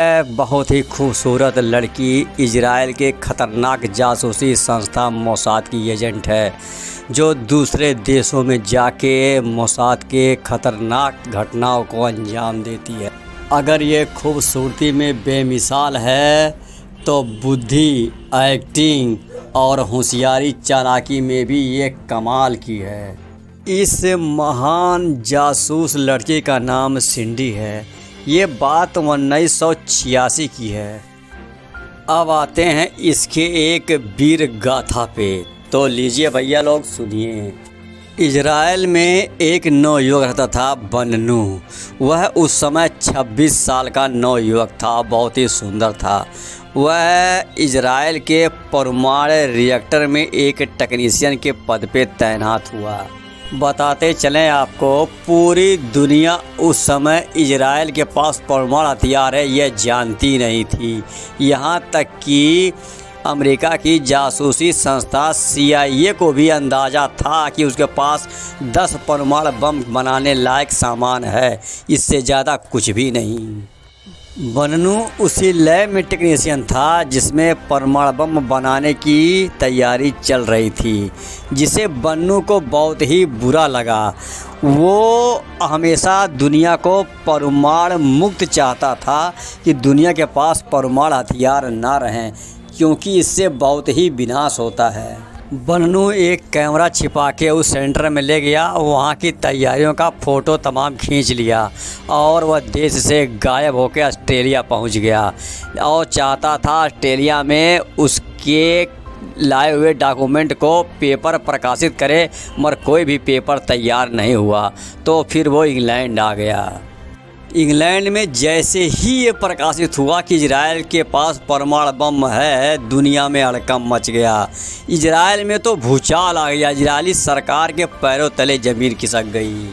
बहुत ही खूबसूरत लड़की इजराइल के ख़तरनाक जासूसी संस्था मोसाद की एजेंट है, जो दूसरे देशों में जाके मोसाद के ख़तरनाक घटनाओं को अंजाम देती है। अगर ये खूबसूरती में बेमिसाल है तो बुद्धि, एक्टिंग और होशियारी चालाकी में भी ये कमाल की है। इस महान जासूस लड़की का नाम सिंडी है। ये बात 1986 की है। अब आते हैं इसके एक वीर गाथा पे, तो लीजिए भैया लोग सुनिए। इजराइल में एक नवयुवक रहता था बन्नू। वह उस समय 26 साल का नवयुवक था, बहुत ही सुंदर था। वह इजराइल के परमाणु रिएक्टर में एक टेक्नीशियन के पद पे तैनात हुआ। बताते चलें आपको, पूरी दुनिया उस समय इजराइल के पास परमाणु हथियार है यह जानती नहीं थी। यहाँ तक कि अमेरिका की जासूसी संस्था CIA को भी अंदाज़ा था कि उसके पास 10 परमाणु बम बनाने लायक सामान है, इससे ज़्यादा कुछ भी नहीं। बन्नू उसी लैब में टेक्नीशियन था जिसमें परमाणु बम बनाने की तैयारी चल रही थी, जिसे बन्नू को बहुत ही बुरा लगा। वो हमेशा दुनिया को परमाणु मुक्त चाहता था कि दुनिया के पास परमाणु हथियार ना रहें, क्योंकि इससे बहुत ही विनाश होता है। बन्नू एक कैमरा छिपा के उस सेंटर में ले गया, वहाँ की तैयारियों का फ़ोटो तमाम खींच लिया और वह देश से गायब होकर ऑस्ट्रेलिया पहुँच गया और चाहता था ऑस्ट्रेलिया में उसके लाए हुए डॉक्यूमेंट को पेपर प्रकाशित करे, मगर कोई भी पेपर तैयार नहीं हुआ। तो फिर वो इंग्लैंड आ गया। इंग्लैंड में जैसे ही ये प्रकाशित हुआ कि इजराइल के पास परमाणु बम है, दुनिया में हड़कंप मच गया। इजराइल में तो भूचाल आ गया, इजरायली सरकार के पैरों तले ज़मीन खिसक गई।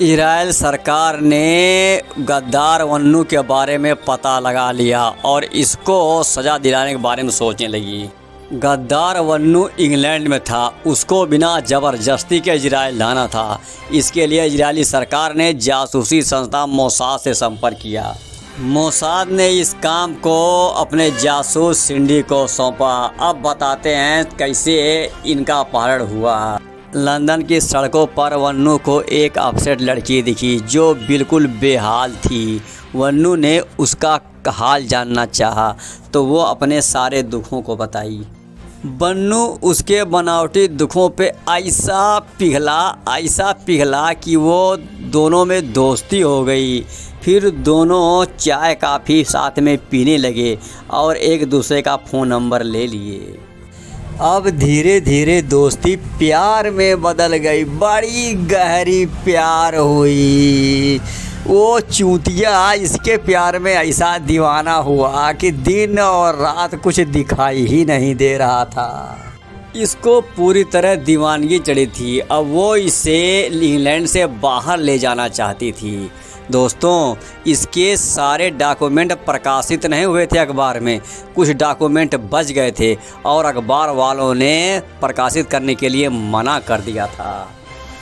इजराइल सरकार ने गद्दार बन्नू के बारे में पता लगा लिया और इसको सज़ा दिलाने के बारे में सोचने लगी। गद्दार बन्नू इंग्लैंड में था, उसको बिना ज़बरदस्ती के इजराइल लाना था। इसके लिए इजरायली सरकार ने जासूसी संस्था मोसाद से संपर्क किया। मोसाद ने इस काम को अपने जासूस सिंडी को सौंपा। अब बताते हैं कैसे इनका अपहरण हुआ। लंदन की सड़कों पर बन्नू को एक अपसेट लड़की दिखी जो बिल्कुल बेहाल थी। बन्नू ने उसका हाल जानना चाहा तो वो अपने सारे दुखों को बताई। बन्नू उसके बनावटी दुखों पे ऐसा पिघला कि वो दोनों में दोस्ती हो गई। फिर दोनों चाय काफ़ी साथ में पीने लगे और एक दूसरे का फ़ोन नंबर ले लिए। अब धीरे धीरे दोस्ती प्यार में बदल गई, बड़ी गहरी प्यार हुई। वो चूतिया इसके प्यार में ऐसा दीवाना हुआ कि दिन और रात कुछ दिखाई ही नहीं दे रहा था। इसको पूरी तरह दीवानगी चढ़ी थी। अब वो इसे इंग्लैंड से बाहर ले जाना चाहती थी। दोस्तों, इसके सारे डॉक्यूमेंट प्रकाशित नहीं हुए थे अखबार में, कुछ डॉक्यूमेंट बच गए थे और अखबार वालों ने प्रकाशित करने के लिए मना कर दिया था।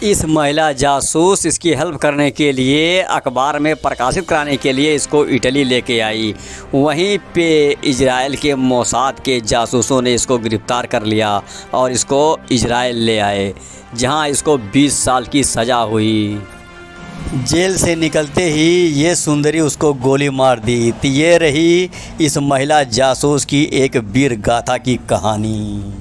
इस महिला जासूस इसकी हेल्प करने के लिए अखबार में प्रकाशित कराने के लिए इसको इटली लेके आई। वहीं पे इजराइल के मोसाद के जासूसों ने इसको गिरफ्तार कर लिया और इसको इजराइल ले आए, जहां इसको 20 साल की सज़ा हुई। जेल से निकलते ही ये सुंदरी उसको गोली मार दी। तो ये रही इस महिला जासूस की एक वीर गाथा की कहानी।